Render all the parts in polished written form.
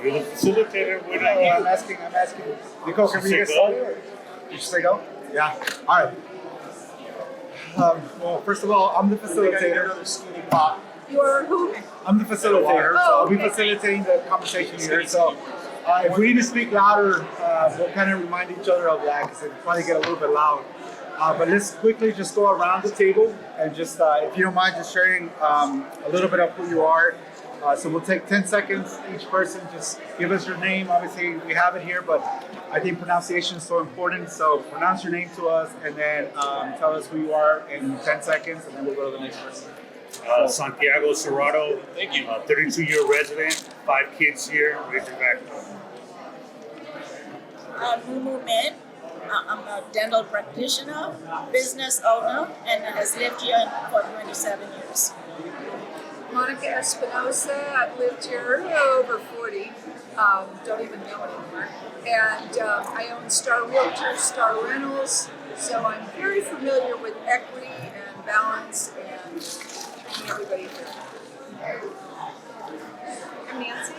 You're the facilitator. We're not I'm asking. Nicole, can we get started? Did you say go? Yeah. All right. Well, first of all, I'm the facilitator. You're who? I'm the facilitator, so I'll be okay. facilitating the conversation here. So if we need to speak louder, we'll kind of remind each other of that because it'll probably get a little bit loud. But let's quickly just go around the table and just, if you don't mind, just sharing a little bit of who you are. So we'll take 10 seconds, each person, just give us your name. Obviously, we have it here, but I think pronunciation is so important. So pronounce your name to us and then tell us who you are in 10 seconds, and then we'll go to the next person. Santiago Serrato. Thank you. 32-year resident, 5 kids here, raised in Vacaville. Mumu Min. I'm a dental practitioner, business owner, and has lived here for 27 years. Monica Espinosa, I've lived here over 40, don't even know anymore. And I own Star Realtors, Star Rentals, so I'm very familiar with equity and balance and bringing everybody here. I'm Nancy.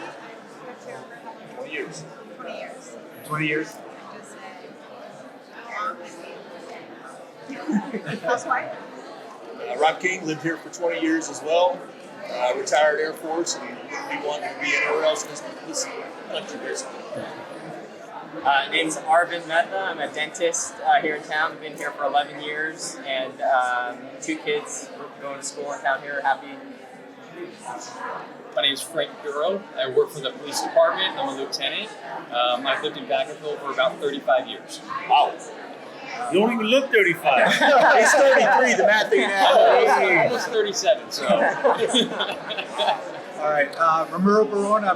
20 years. 20 years. 20 years? Housewife. Rob King lived here for 20 years as well. Retired Air Force and wouldn't be wanting to be anywhere else in this country, basically. Name's Arvind Mehta. I'm a dentist here in town. I've been here for 11 years and 2 kids going to school in town here. Happy. My name is Frank Duro. I work for the police department. I'm a lieutenant. I've lived in Vacaville for about 35 years. Wow. You don't even look 35. He's 33, the math ain't adding. Almost 37, so. All right, Ramiro Barone. I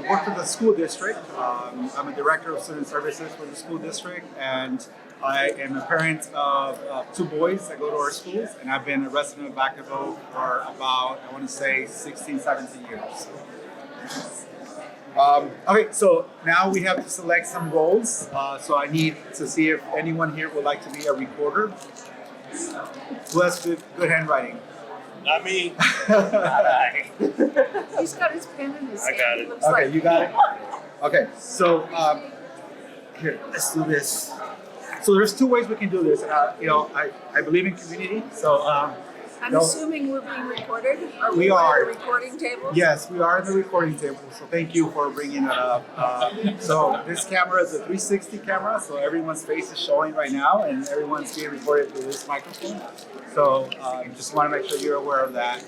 work for the school district. I'm a director of student services for the school district, and I am a parent of 2 boys that go to our schools, and I've been a resident of Vacaville for about, I want to say, 16, 17 years. Okay, so now we have to select some roles. So I need to see if anyone here would like to be a recorder. Who has good handwriting? Not me. He's got his pen in his hand. I got it. Looks Okay, like you got it? Okay, so here, let's do this. So there's 2 ways we can do this. I believe in community, so I'm assuming we're being recorded. Are We on are. the recording table? yes, we are in the recording table, so thank you for bringing that up. So this camera is a 360 camera, so everyone's face is showing right now, and everyone's being recorded through this microphone. So just want to make sure you're aware of that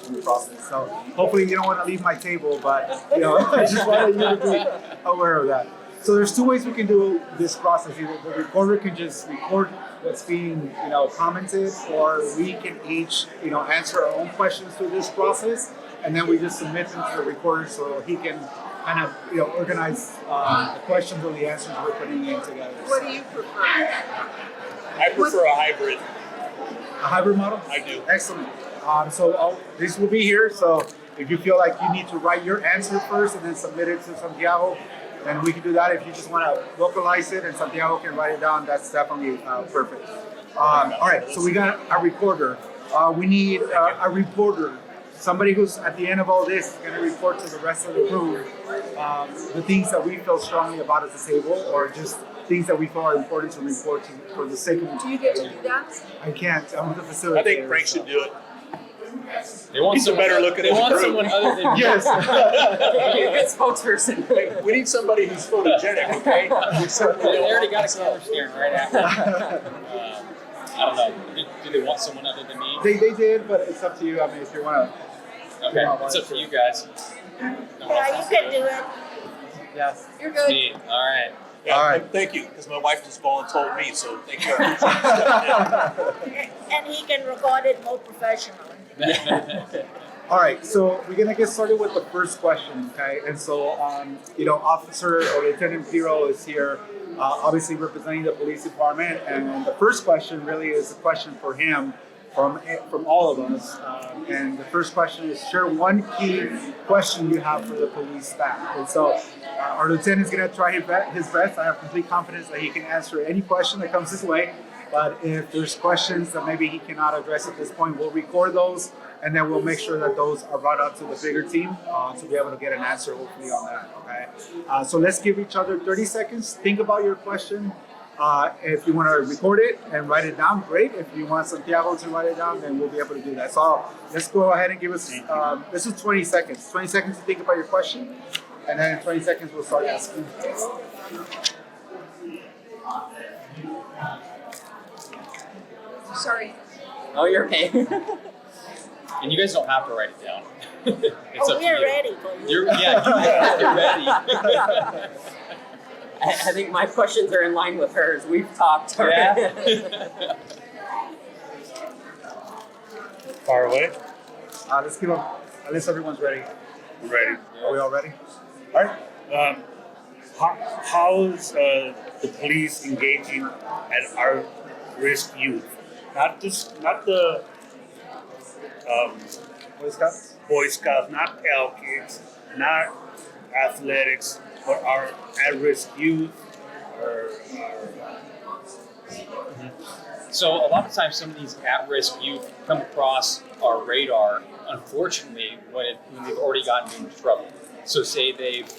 in the process. So hopefully you don't want to leave my table, but I just wanted you to be aware of that. So there's 2 ways we can do this process. Either the recorder can just record what's being commented, or we can each answer our own questions through this process, and then we just submit them to the recorder so he can kind of organize the questions or the answers we're putting in together. What do you prefer? I prefer a hybrid. A hybrid model? I do. Excellent. So these will be here. So if you feel like you need to write your answer first and then submit it to Santiago, then we can do that. If you just want to vocalize it and Santiago can write it down, that's definitely perfect. All right, so we got a recorder. We need a reporter, somebody who's at the end of all this going to report to the rest of the room the things that we feel strongly about at the table, or just things that we feel are important to report to for the sake of. Do you get to do that? I can't. I'm the facilitator. I think Frank should do it. They want He's a better looking They as a want group. someone other than you. Yes. You're a good spokesperson. Hey, we need somebody who's photogenic, okay? They already got a camera staring right at me. I don't know. Do they want someone other than me? They did, but it's up to you. I mean, if you want to. Okay, it's up to you guys. Yeah, you can do it. Yes. You're good. Sweet. All right. Yeah, All right. Thank you, because my wife just voluntold me, so thank you. I appreciate it. And he can record it more professionally. All right, so we're gonna get started with the first question, okay? And so, Officer or Lieutenant Piro is here, obviously representing the police department, and the first question really is a question for him from all of us. And the first question is, share one key question you have for the police staff. And so, our lieutenant is gonna try his best. I have complete confidence that he can answer any question that comes his way. But if there's questions that maybe he cannot address at this point, we'll record those, and then we'll make sure that those are brought up to the bigger team to be able to get an answer hopefully on that, okay? So let's give each other 30 seconds. Think about your question. If you want to record it and write it down, great. If you want Santiago to write it down, then we'll be able to do that. So let's go ahead and give us, this is 20 seconds. 20 seconds to think about your question, and then in 20 seconds we'll start asking. Sorry. Oh, you're okay. And you guys don't have to write it down. It's up to we're you. ready for you. You're ready. I think my questions are in line with hers. We've talked already. Yeah. Far away. Let's give them, at least everyone's ready. We're ready. Are we all ready? All right. How is the police engaging at our risk youth? Not the Boy Scouts? Boy Scouts, not Pell Kids, not athletics, but our at-risk youth. So a lot of times some of these at-risk youth come across our radar, unfortunately, when they've already gotten into trouble. So say they've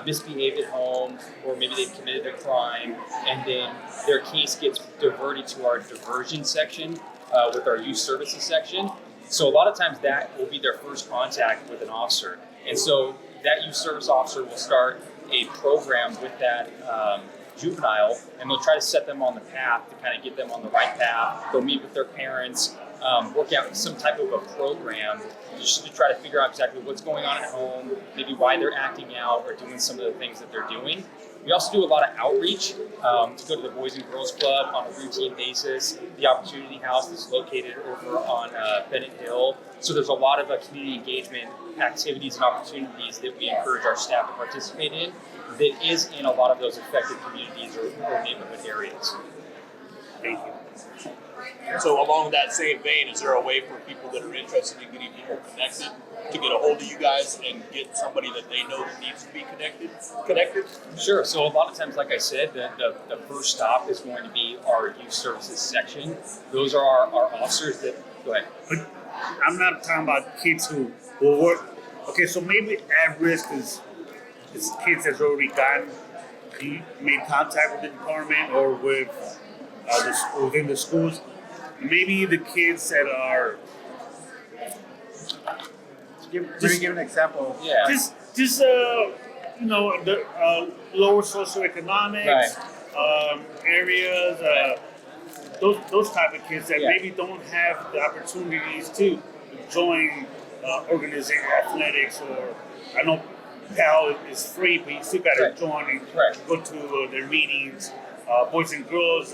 misbehaved at home, or maybe they've committed a crime, and then their case gets diverted to our diversion section with our youth services section. So a lot of times that will be their first contact with an officer. And so that youth service officer will start a program with that juvenile, and they'll try to set them on the path to kind of get them on the right path. They'll meet with their parents, work out some type of a program just to try to figure out exactly what's going on at home, maybe why they're acting out or doing some of the things that they're doing. We also do a lot of outreach to go to the Boys and Girls Club on a routine basis. The Opportunity House is located over on Bennett Hill. So there's a lot of community engagement activities and opportunities that we encourage our staff to participate in that is in a lot of those affected communities or neighborhood areas. Thank you. So along that same vein, is there a way for people that are interested in getting people connected to get a hold of you guys and get somebody that they know that needs to be connected? Sure. So a lot of times, like I said, the first stop is going to be our youth services section. Those are our officers that, go ahead. But I'm not talking about kids who will work. Okay, so maybe at risk is kids that's already made contact with the department or with within the schools. Maybe the kids that are Give an example. Yeah. just you know, the lower socioeconomic areas, those type of kids that maybe don't have the opportunities to join organization athletics, or I know PAL is free, but you still got to join and go to their meetings. Boys and Girls,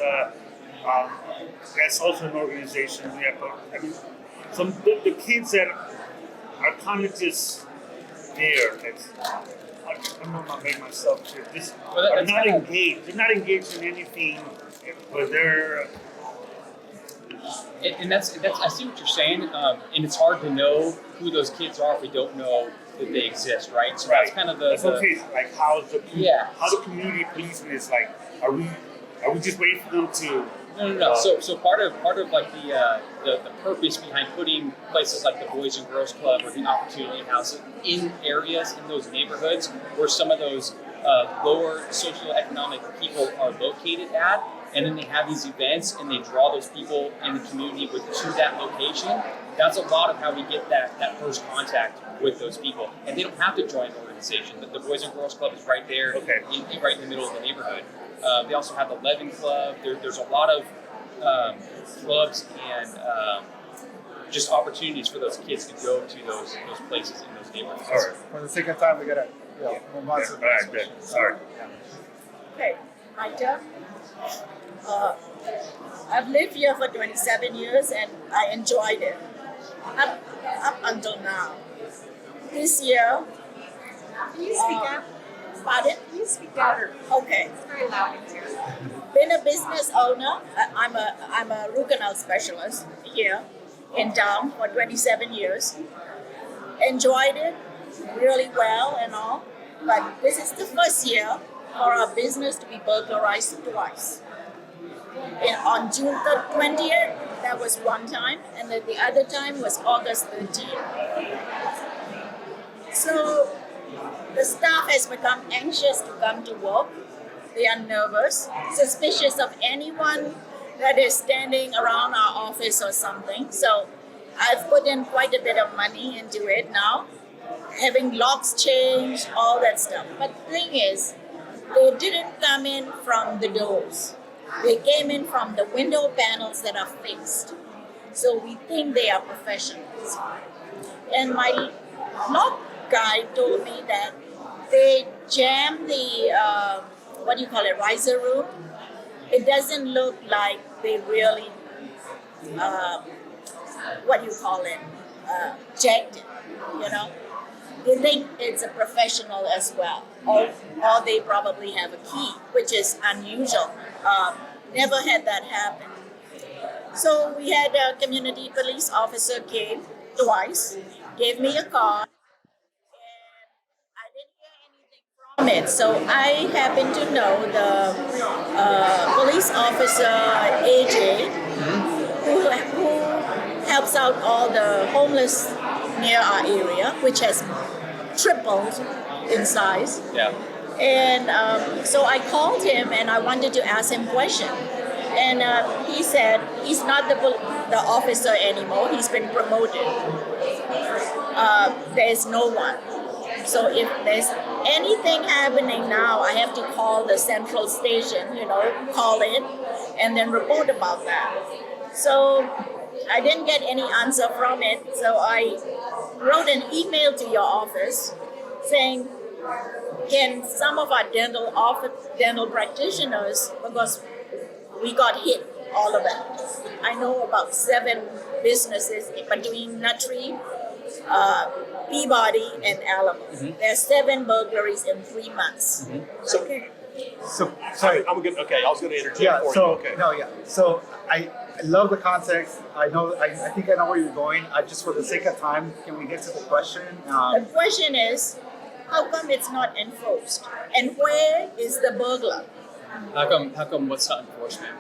that's also an organization. Yeah, but I mean, some the kids that are kind of just there. I'm not making myself clear. Are not engaged. They're not engaged in anything, but they're. And that's I see what you're saying, and it's hard to know who those kids are if we don't know that they exist, right? So that's kind of like how the community policing is like. Are we just waiting for them to? No. So part of like the purpose behind putting places like the Boys and Girls Club or the Opportunity House in areas in those neighborhoods where some of those lower socioeconomic people are located at, and then they have these events and they draw those people in the community to that location. That's a lot of how we get that first contact with those people, and they don't have to join an organization. The Boys and Girls Club is right there, right in the middle of the neighborhood. They also have the Levin Club. There's a lot of clubs and just opportunities for those kids to go to those places in those neighborhoods. Sorry. For the sake of time, we gotta move on to the next question. Sorry. Okay, my turn. I've lived here for 27 years and I enjoyed it up until now. This year, Can you speak up? pardon? Can you speak louder? Okay. It's very loud in here. Been a business owner. I'm a root canal specialist here in town for 27 years. Enjoyed it really well and all, but this is the first year for our business to be burglarized twice. on June 20th. That was one time, and then the other time was August 13th. So the staff has become anxious to come to work. They are nervous, suspicious of anyone that is standing around our office or something. So I've put in quite a bit of money into it now, having locks changed, all that stuff. But the thing is, they didn't come in from the doors. They came in from the window panels that are fixed. So we think they are professionals. And my lock guy told me that they jammed the, riser room. It doesn't look like they really, jacked it, you know. They think it's a professional as well, or they probably have a key, which is unusual. Never had that happen. So we had a community police officer came twice, gave me a card, and I didn't hear anything from it. So I happen to know the police officer AJ, who helps out all the homeless near our area, which has tripled in size. Yeah. And so I called him and I wanted to ask him a question. And he said he's not the officer anymore. He's been promoted. There's no one. So if there's anything happening now, I have to call the central station, call in and then report about that. So I didn't get any answer from it. So I wrote an email to your office saying, can some of our dental practitioners, because we got hit, all of it. I know about 7 businesses between Nutri, Peabody, and Alamo. Mm-hmm. There's 7 burglaries in 3 months. Mm-hmm. So sorry. I was going to interject Yeah. for So you. Okay. no. Yeah. So I love the context. I know. I think I know where you're going. Just for the sake of time, can we get to the question? The question is, how come it's not enforced? And where is the burglar? How come what's not enforcement?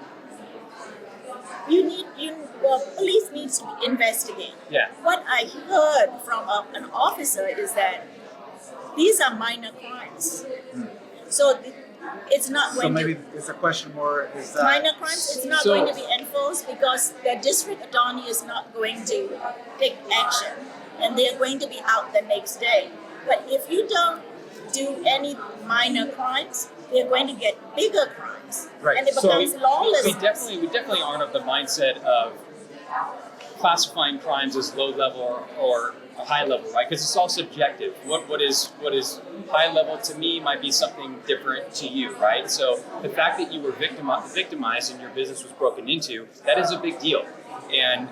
Police needs to investigate. Yeah. What I heard from an officer is that these are minor crimes. So it's not So going maybe to it's a question more. Is that minor crimes. It's not So- going to be enforced because the district attorney is not going to take action, and they are going to be out the next day. But if you don't do any minor crimes, they're going to get bigger crimes, Right. and it So becomes lawless. We definitely aren't of the mindset of classifying crimes as low level or high level, right? Because it's all subjective. What is high level to me might be something different to you, right? So the fact that you were victimized and your business was broken into, that is a big deal. And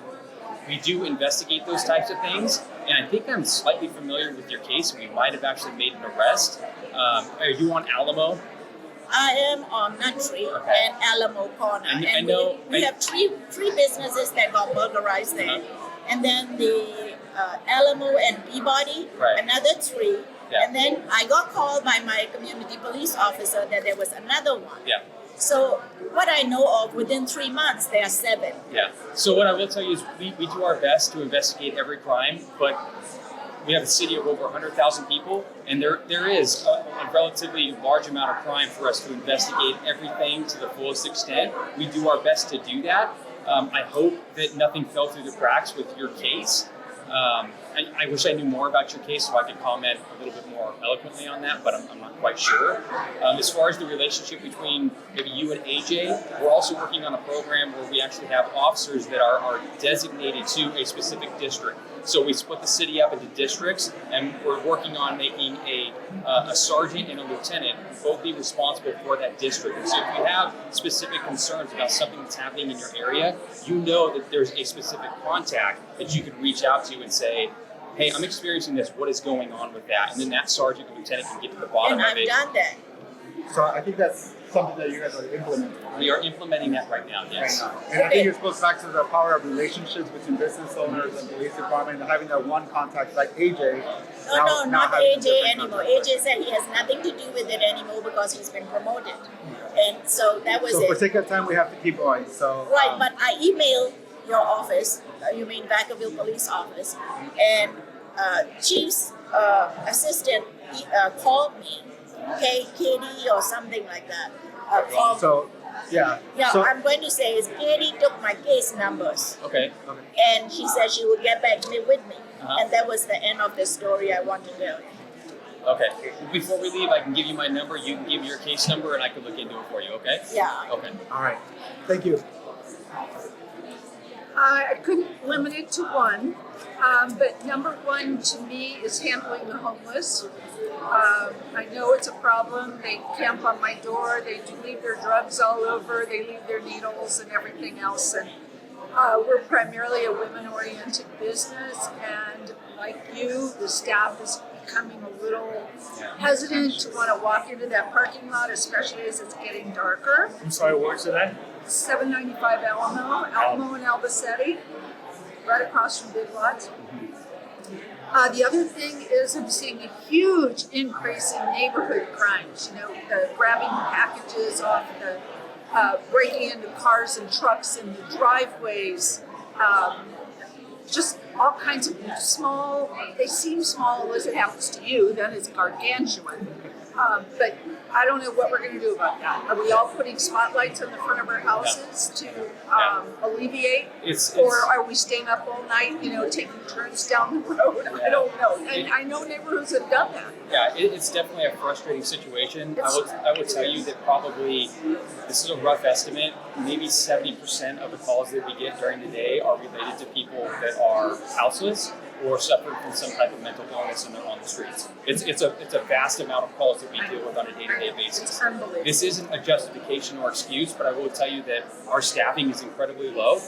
we do investigate those types of things. And I think I'm slightly familiar with your case, and we might have actually made an arrest. Are you on Alamo? I am on Nutri and Alamo Corner, And and I know- we have three businesses that got burglarized there, and then the Alamo and Peabody, Right. another 3, Yeah. and then I got called by my community police officer that there was another one. Yeah. So what I know of, within 3 months, there are 7. Yeah. So what I will tell you is we do our best to investigate every crime, but we have a city of over 100,000 people, and there is a relatively large amount of crime for us to investigate everything to the fullest extent. We do our best to do that. I hope that nothing fell through the cracks with your case. I wish I knew more about your case so I could comment a little bit more eloquently on that, but I'm not quite sure. As far as the relationship between maybe you and AJ, we're also working on a program where we actually have officers that are designated to a specific district. So we split the city up into districts, and we're working on making a sergeant and a lieutenant both be responsible for that district. And so if you have specific concerns about something that's happening in your area, you know that there's a specific contact that you could reach out to and say, hey, I'm experiencing this, what is going on with that? And then that sergeant and lieutenant can get to the bottom And of it. I've done that. So I think that's something that you guys are implementing. We are implementing that right now, yes. And I think it goes back to the power of relationships between business owners and police department, and having that one contact like AJ. No, not AJ anymore. AJ said he has nothing to do with it anymore because he's been promoted. And so that was So it. for sake of time, we have to keep going. So Right, but I emailed your office, you mean Vacaville Police Office, and Chief's assistant called me, KD or something like that. Called me. So yeah. Yeah, So, I'm going to say is KD took my case numbers, Okay. and she said she would get back with me. Uh-huh. And that was the end of the story I want to tell you. Okay. Before we leave, I can give you my number. You can give me your case number, and I can look into it for you. Okay. Yeah. Okay. all right. Thank you. I couldn't limit it to one, but number one to me is handling the homeless. I know it's a problem. They camp on my door. They do leave their drugs all over. They leave their needles and everything else. And we're primarily a women-oriented business, and like you, the staff is becoming a little hesitant to want to walk into that parking lot, especially as it's getting darker. I'm sorry, where's it at? 795 Alamo and Albacete, right across from Big Lots. The other thing is I'm seeing a huge increase in neighborhood crimes. You know, the grabbing packages off the, breaking into cars and trucks in the driveways, just all kinds of small, they seem small unless it happens to you, then it's gargantuan. But I don't know what we're going to do about that. Are we all putting spotlights on the front of our houses to alleviate? Or are we staying up all night, you know, taking turns down the road? I don't know. And I know neighborhoods have done that. Yeah, it's definitely a frustrating situation. I would tell you that probably, this is a rough estimate, maybe 70% of the calls that we get during the day are related to people that are houseless or suffering from some type of mental illness and they're on the streets. It's a vast amount of calls that we deal with on a day-to-day basis. It's unbelievable. This isn't a justification or excuse, but I will tell you that our staffing is incredibly low,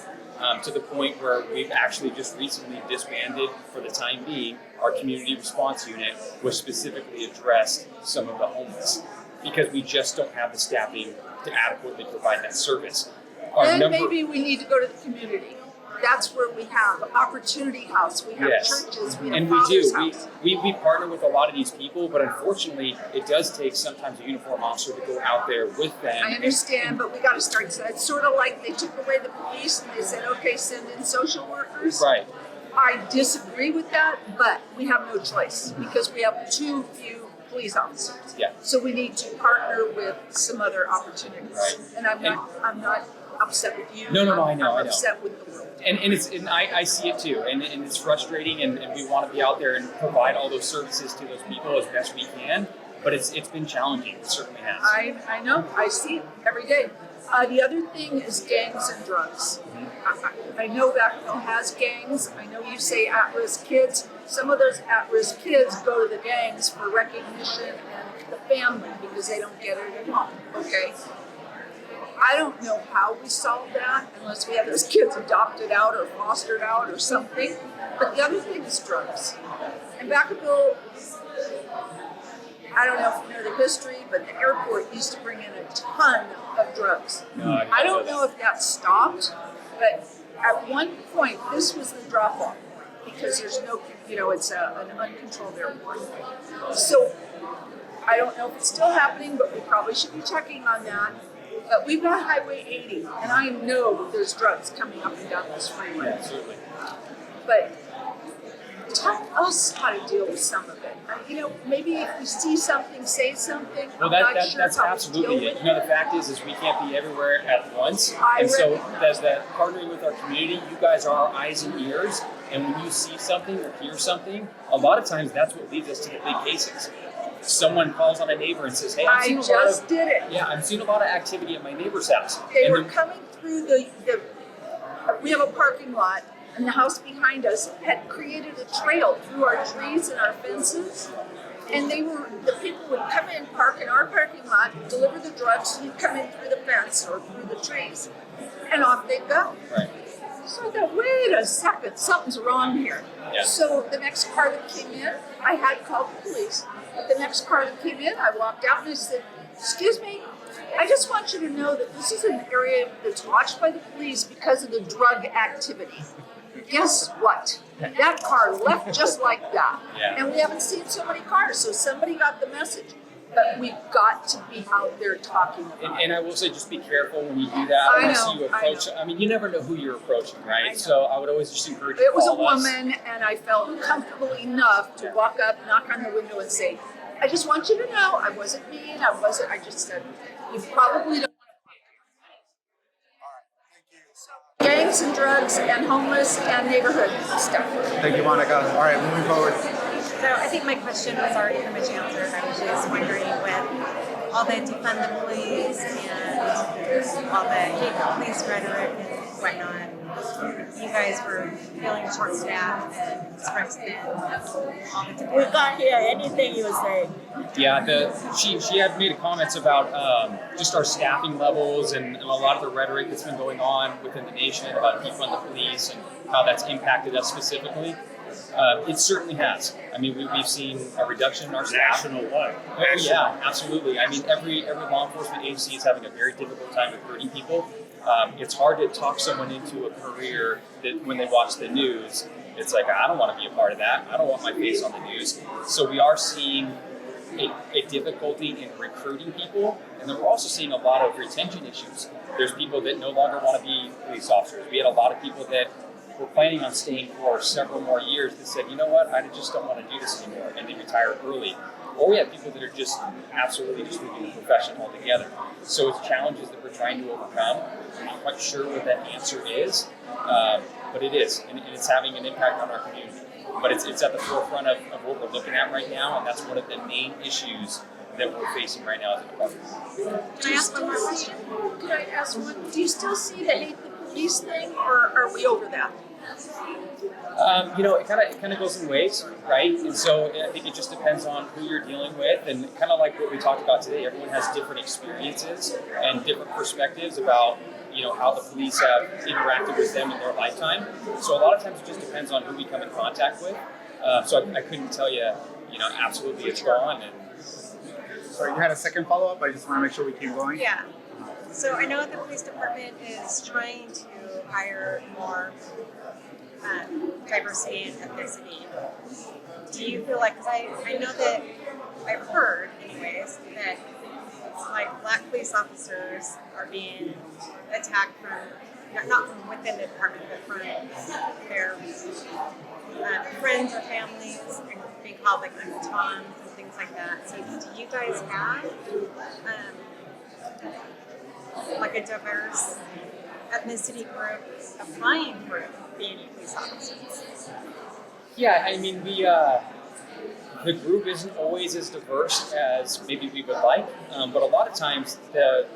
to the point where we've actually just recently disbanded, for the time being, our community response unit, which specifically addressed some of the homeless, because we just don't have the staffing to adequately provide that service. Maybe we need to go to the community. That's where we have Opportunity House, we have churches, we have and Father's we do. House. We partner with a lot of these people, but unfortunately, it does take sometimes a uniform officer to go out there with them. I understand, but we got to start. So it's sort of like they took away the police and they said, okay, send in social workers. Right. I disagree with that, but we have no choice because we have too few police officers. Yeah. So we need to partner with some other opportunities. Right. And I'm not upset with you. No, I know. I'm upset with the world. And I see it too, and it's frustrating, and we want to be out there and provide all those services to those people as best we can, but it's been challenging. It certainly has. I know. I see it every day. The other thing is gangs and drugs. I know Vacaville has gangs. I know you say at-risk kids. Some of those at-risk kids go to the gangs for recognition and the family because they don't get it at home. Okay. I don't know how we solve that unless we have those kids adopted out or fostered out or something. But the other thing is drugs. And Vacaville, I don't know if you know the history, but the airport used to bring in a ton of drugs. I don't know if that stopped, but at one point, this was the drop-off point because there's no, you know, it's an uncontrolled airport. So I don't know if it's still happening, but we probably should be checking on that. But we've got Highway 80, and I know that there's drugs coming up and down this freeway. Yeah, certainly. But tell us how to deal with some of it. You know, maybe if we see something, say something. Well, I'm not sure that's how absolutely we deal it. with You know, the fact is we can't be everywhere at once. I And so recognize as that partnering with our community, you guys are our eyes and ears. And when you see something or hear something, a lot of times that's what leads us to the big cases. Someone calls on a neighbor and says, "Hey, I just did it. Yeah, I'm seeing a lot of activity at my neighbor's house." They And were they're- coming through we have a parking lot, and the house behind us had created a trail through our trees and our fences. And the people would come in, park in our parking lot, deliver the drugs, and you'd come in through the fence or through the trees, and off they'd go. Right. So I thought, wait a second, something's wrong here. Yeah. So the next car that came in, I had called the police. But the next car that came in, I walked out and I said, "Excuse me, I just want you to know that this is an area that's watched by the police because of the drug activity. Guess what? That car left just like that. Yeah. And we haven't seen so many cars, so somebody got the message. But we've got to be out there talking about And I will say, just be careful when you do that. I Unless know, you approach. I mean, you never know who you're approaching, I right? know. So I would always just encourage you It was a to call us. woman, and I felt comfortable enough to walk up, knock on the window, and say, I just want you to know I wasn't mean, I just said, you probably don't. Gangs and drugs and homeless and neighborhood stuff. Thank you, Monica. All right, moving forward. So I think my question was already pretty much answered. I was just wondering with all the defund the police and all the hate police rhetoric and whatnot, you guys were feeling short-staffed and expressed it all the time. We can't hear anything you say. Yeah, she had made comments about just our staffing levels and a lot of the rhetoric that's been going on within the nation about defund the police and how that's impacted us specifically. It certainly has. I mean, we've seen a reduction in our staff. National-wide. Oh, yeah, absolutely. I mean, every law enforcement agency is having a very difficult time recruiting people. It's hard to talk someone into a career that when they watch the news, it's like, I don't want to be a part of that. I don't want my face on the news. So we are seeing a difficulty in recruiting people, and then we're also seeing a lot of retention issues. There's people that no longer want to be police officers. We had a lot of people that were planning on staying for several more years that said, you know what, I just don't want to do this anymore, and they retire early. Or we have people that are just absolutely just leaving the profession altogether. So it's challenges that we're trying to overcome. I'm not quite sure what that answer is, but it is, and it's having an impact on our community. But it's at the forefront of what we're looking at right now, and that's one of the main issues that we're facing right now as a department. Can I ask one more question? Can I ask one? Do you still see the hate the police thing, or are we over that? It kind of goes in waves, right? And so I think it just depends on who you're dealing with, and kind of like what we talked about today. Everyone has different experiences and different perspectives about how the police have interacted with them in their lifetime. So a lot of times it just depends on who we come in contact with. So I couldn't tell you, absolutely it's gone. And Sorry, you had a second follow-up? I just want to make sure we keep going. Yeah. So I know the police department is trying to hire more diversity and ethnicity. Do you feel like, because I know that I've heard anyways, that like black police officers are being attacked from, not from within the department, but from their friends or families, and being called like Uncle Toms and things like that. So do you guys have like a diverse ethnicity group applying for being police officers? yeah, I mean, the group isn't always as diverse as maybe we would like, but a lot of times the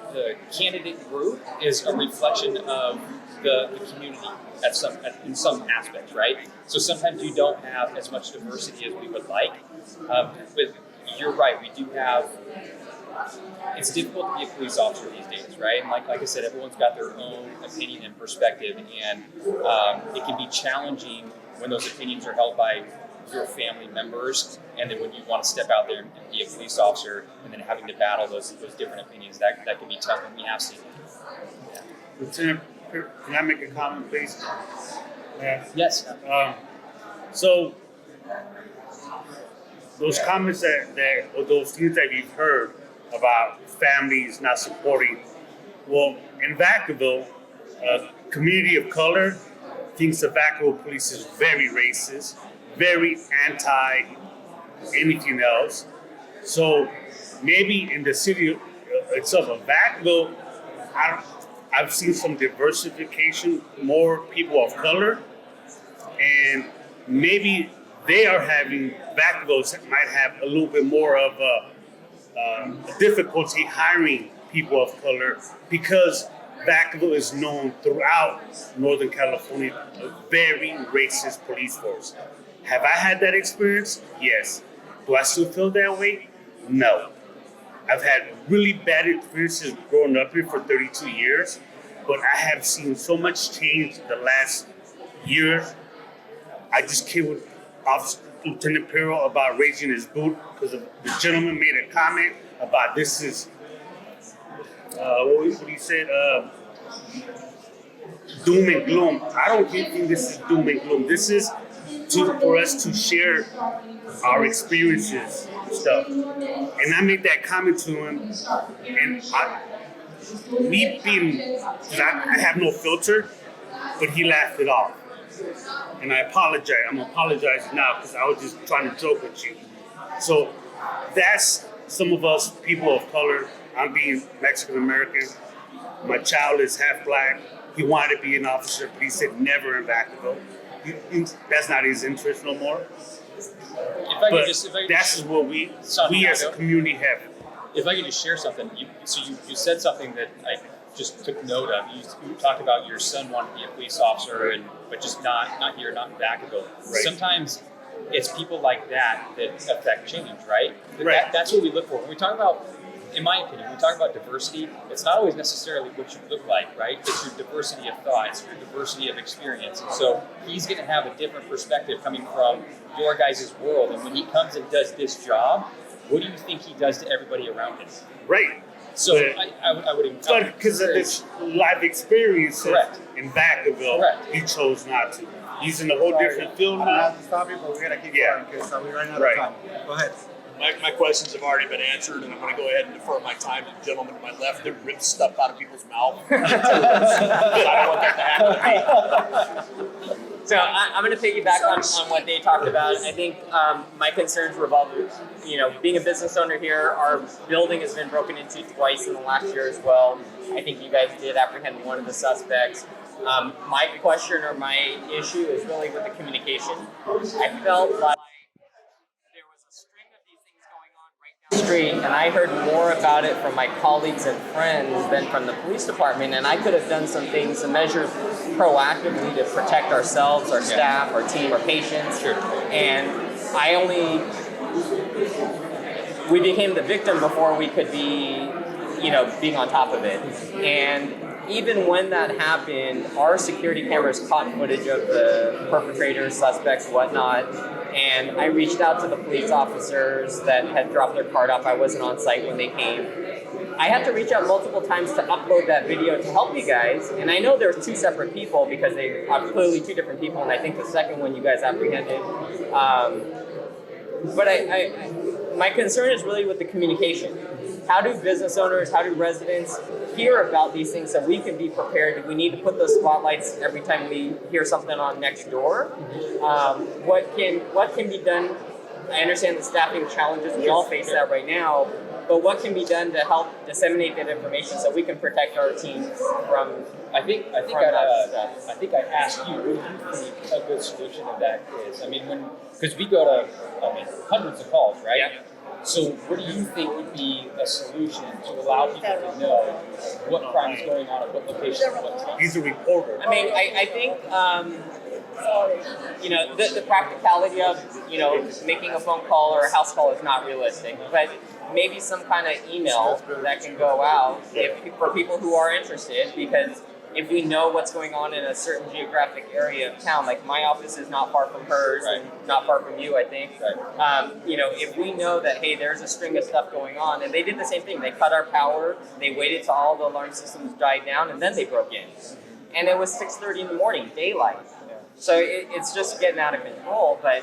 candidate group is a reflection of the community in some aspects, right? So sometimes you don't have as much diversity as we would like, but you're right, we do have. It's difficult to be a police officer these days, right? And like I said, everyone's got their own opinion and perspective, and it can be challenging when those opinions are held by your family members, and then when you want to step out there and be a police officer, and then having to battle those different opinions, that can be tough, and we have seen it. Yeah. Lieutenant, can I make a comment, please? Yes. So those comments or those things that you've heard about families not supporting, well, in Vacaville, a community of color thinks the Vacaville police is very racist, very anti anything else. So maybe in the city itself of Vacaville, I've seen some diversification, more people of color, and maybe they are having, Vacaville might have a little bit more of a difficulty hiring people of color because Vacaville is known throughout Northern California a very racist police force. Have I had that experience? Yes. Do I still feel that way? No. I've had really bad experiences growing up here for 32 years, but I have seen so much change the last year. I just came with Lieutenant Pirro about raising his boot because the gentleman made a comment about this is what you said, doom and gloom. I don't think this is doom and gloom. This is for us to share our experiences and stuff. And I made that comment to him, and I have no filter, but he laughed it off. And I apologize. I'm apologizing now because I was just trying to joke with you. So that's some of us people of color. I'm being Mexican American. My child is half black. He wanted to be an officer, but he said never in Vacaville. That's not his interest no more. That's what we as a community have. If I could just share something, you said something that I just took note of. You talked about your son wanting to be a police officer, but just not here, not in Vacaville. Right. Sometimes it's people like that affect change, right? Right. That's what we look for. When we talk about, in my opinion, when we talk about diversity, it's not always necessarily what you look like, right? It's your diversity of thought, it's your diversity of experience. And so he's going to have a different perspective coming from your guys' world. And when he comes and does this job, what do you think he does to everybody around him? Right. So I would encourage. But because of this life experience in Vacaville, he chose not to. He's in a whole different field I now. have to stop you, but we're going to keep going because we're running out of time. Go ahead. My questions have already been answered, and I'm going to go ahead and defer my time to the gentleman to my left that rips stuff out of people's mouth. I don't want that to happen to me. So I'm going to piggyback on what they talked about. I think my concerns revolve, being a business owner here, our building has been broken into twice in the last year as well. I think you guys did apprehend one of the suspects. My question or my issue is really with the communication. I felt like there was a string of these things going on right down the street, and I heard more about it from my colleagues and friends than from the police department, and I could have done some things, some measures proactively to protect ourselves, our staff, our team, our patients. And we became the victim before we could be, being on top of it. And even when that happened, our security cameras caught footage of the perpetrators, suspects, whatnot. And I reached out to the police officers that had dropped their card off. I wasn't on site when they came. I had to reach out multiple times to upload that video to help you guys. And I know there's two separate people because they are clearly two different people. And I think the second one you guys apprehended. But my concern is really with the communication. How do business owners, how do residents hear about these things so we can be prepared? Do we need to put those spotlights every time we hear something on next door? What can be done? I understand the staffing challenges, we all face that right now, but what can be done to help disseminate that information so we can protect our teams from I think I asked you, what do you think a good solution to that is? Because we go to hundreds of calls, right? Yeah. So what do you think would be a solution to allow people to know what crime is going on at what location at what time? He's a reporter. I think, the practicality of, making a phone call or a house call is not realistic, but maybe some kind of email that can go out for people who are interested, because if we know what's going on in a certain geographic area of town, like my office is not far from hers and not far from you, I think. If we know that, hey, there's a string of stuff going on, and they did the same thing. They cut our power, they waited till all the alarm systems died down, and then they broke in. And it was 6:30 in the morning, daylight. So it's just getting out of control, but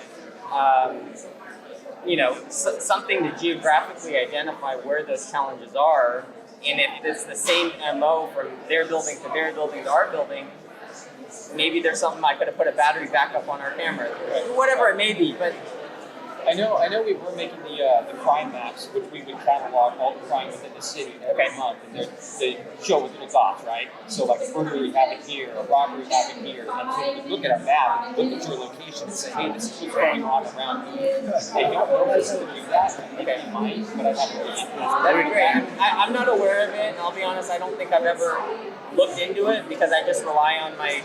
something to geographically identify where those challenges are. And if it's the same MO from their building to their building to our building, maybe there's something I could have put a battery backup on our camera, whatever it may be. But I know we were making the crime maps, which we would catalog all the crime within the city every month, and they show within the dots, right? So like a burglary happened here, a robbery happened here, and so you could look at a map and look at your location and say, hey, this is what's going on around you. They don't know if to do that. Okay, you might, but I have to be that'd be great. I'm not aware of it, and I'll be honest, I don't think I've ever looked into it because I just rely on my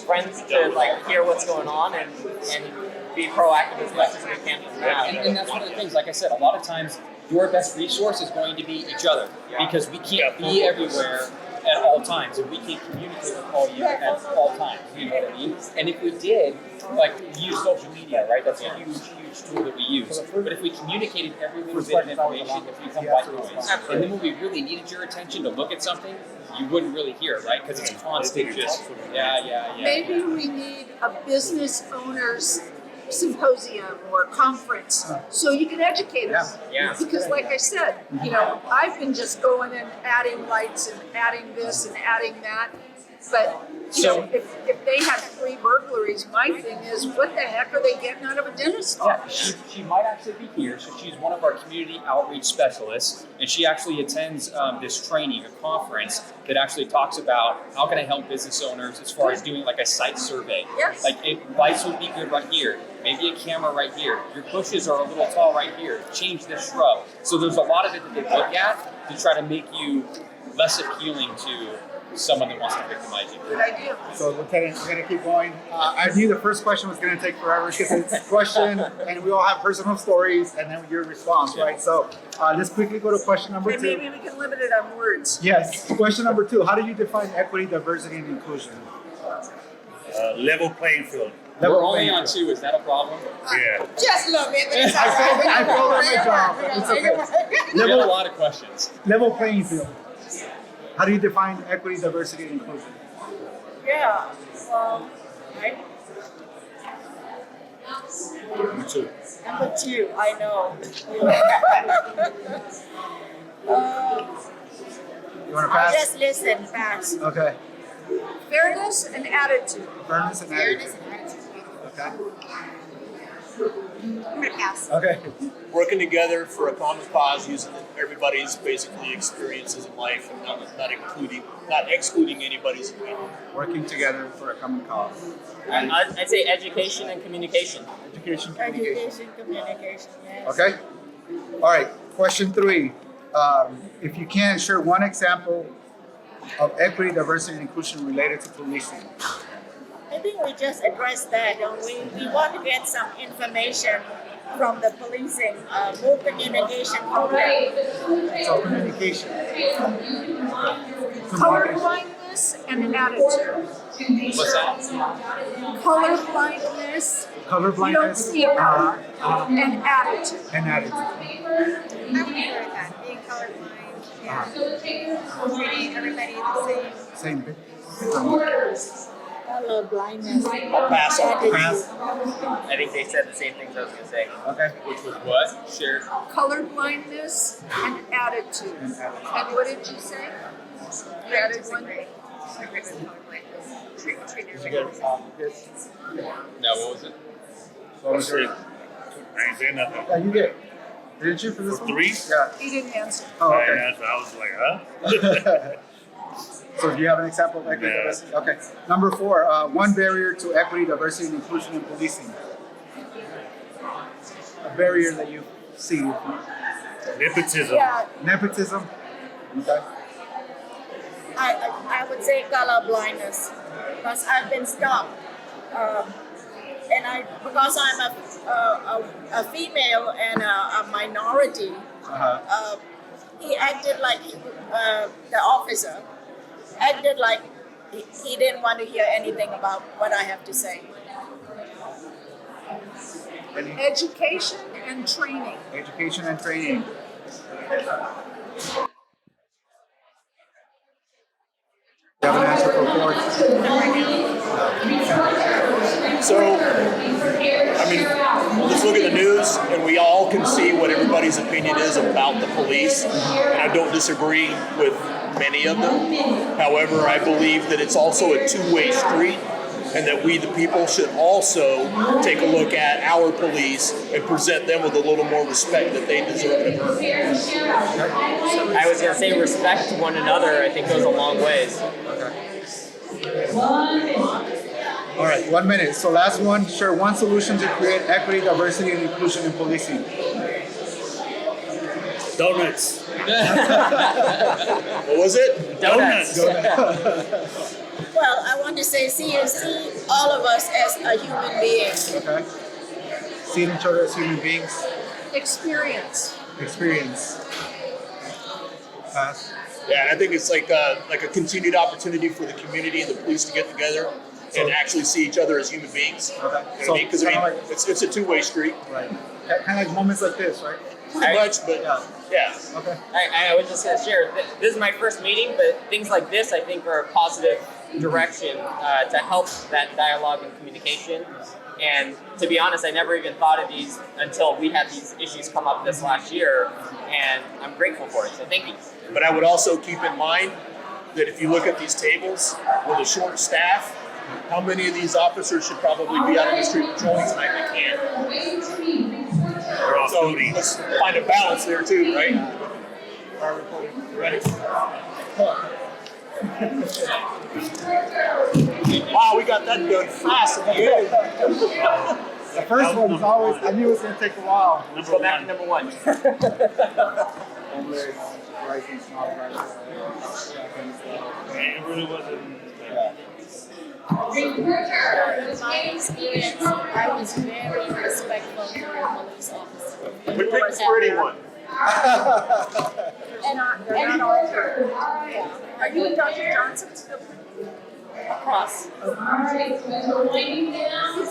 friends to hear what's going on and be proactive as much as we can from now. And that's one of the things, like I said, a lot of times your best resource is going to be each other because we can't be everywhere at all times and we can't communicate with all you at all times, you know what I mean? And if we did, like we use social media, right? That's a huge tool that we use. But if we communicated every little bit of information, if we become white noise, and then when we really needed your attention to look at something, you wouldn't really hear it, right? Because it's constant, just yeah. Maybe we need a business owners symposium or conference so you can educate us. Yeah. Because like I said, you know, I've been just going and adding lights and adding this and adding that. But you know, if they have 3 burglaries, my thing is, what the heck are they getting out of a dentist office? Yeah, she might actually be here. So she's one of our community outreach specialists, and she actually attends this training, a conference that actually talks about how can I help business owners as far as doing like a site survey. Yes. Like lights would be good right here. Maybe a camera right here. Your bushes are a little tall right here. Change this shrub. So there's a lot of it that they look at to try to make you less appealing to someone that wants to victimize you. Good idea. So, Lieutenant, we're going to keep going. I knew the first question was going to take forever because it's a question, and we all have personal stories, and then your response, right? So, let's quickly go to question number 2. Maybe we can limit it on words. Yes. Question number 2. How do you define equity, diversity, and inclusion? Level playing field. We're only on 2. Is that a problem? Yeah. Just a little bit, but it's all I right. failed at my job. It's okay. We have a lot of questions. Level playing field. How do you define equity, diversity, and inclusion? Yeah, well, right. Me too. Number 2, I know. You want to I'll pass? just listen fast. Okay. Fairness and attitude. Fairness and attitude. Okay. I'm gonna pass. Okay. Working together for a common cause, using everybody's basically experiences in life, and not excluding anybody's opinion. Working together for a common cause. I'd say education and communication. Education, communication. Education, communication, yes. Okay. All right. Question 3. If you can, share one example of equity, diversity, and inclusion related to policing. I think we just addressed that. We want to get some information from the policing more communication program. So communication. Color blindness and attitude. What's that? Color blindness. Color You don't blindness see it. And attitude. and attitude. I would agree with that. Being colorblind and treating everybody the same. Same thing. Color blindness. Pass. Pass. I think they said the same things I was going to say. Okay. Which was what? Share. Color blindness and attitude. And attitude. And what did you say? You added one. Disagree with colorblindness. Treating Did you everybody get the same. No, what was it? What was your? I ain't saying nothing. Yeah, you did. Didn't you for this For one? 3? Yeah. He didn't answer. Oh, I okay. answered. I was like, huh? So do you have an example of equity, Yeah. diversity? Okay. Number 4. One barrier to equity, diversity, and inclusion in policing. A barrier that you see. Nepotism. Yeah, Nepotism. Okay. I would say color blindness because I've been stopped, and because I'm a female and a minority, he acted like the officer acted like he didn't want to hear anything about what I have to say. Education and training. Education and training. You have an answer for 4? So, I mean, let's look at the news, and we all can see what everybody's opinion is about the police, and I don't disagree with many of them. However, I believe that it's also a two-way street, and that we, the people, should also take a look at our police and present them with a little more respect that they deserve and earn. I was going to say respect one another, I think goes a long ways. All right, 1 minute. So last one, share one solution to create equity, diversity, and inclusion in policing. Donuts. What was it? Donuts. Well, I want to say see all of us as a human being. Okay. Seeing each other as human beings. Experience. Experience. Pass. Yeah, and I think it's like a continued opportunity for the community and the police to get together and actually see each other as human beings. Okay. You know what I So mean? Because kinda like, it's a two-way street, right. Kind of like moments like this, right? pretty much. But yeah. Okay. I was just gonna share. This is my first meeting, but things like this I think are a positive direction to help that dialogue and communication. And to be honest, I never even thought of these until we had these issues come up this last year, and I'm grateful for it. So thank you. But I would also keep in mind that if you look at these tables with a short staff, how many of these officers should probably be out on the street patrolling tonight that can't? They're off So duty. let's find a balance there too, right? Ready? Wow, we got that done fast at the end. The first one was always, I knew it was going to take a while. Let's go back to number one. It really wasn't. In my experience, I was very respectful to the police officer. We picked the pretty one. They're not all here. Are you and Dr. Johnson still? Across. He's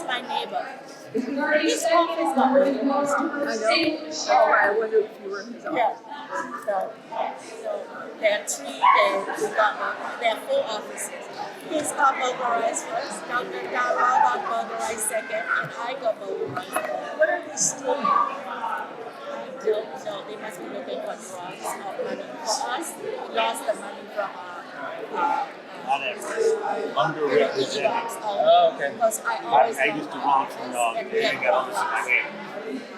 my neighbor. His office got really close to us. I know. Oh, I wonder if you were in his office. Yeah. So there are three there are four offices. His got burglarized first, Dr. Darrell got burglarized second, and I got burglarized third. What are they stealing? I don't know. They must be looking for drugs or money. For us, we lost the money from Underrepresented. Oh, okay. Because I always I used to monitor and we and had got on my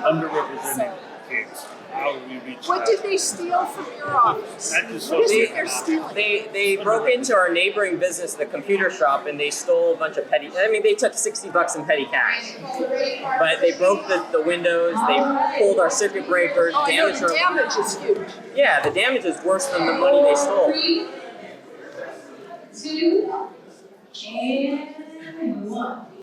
burglars. head. Underrepresented kids. How do we reach What out? did they steal from your office? That just What is shows it they're stealing? They broke into our neighboring business, the computer shop, and they stole a bunch of petty. I mean, they took $60 in petty cash, but they broke the windows. They pulled our circuit breakers, Oh, I know damaged the our. damage is huge. Yeah, the damage is worse than the money they stole. 3, 2, and 1.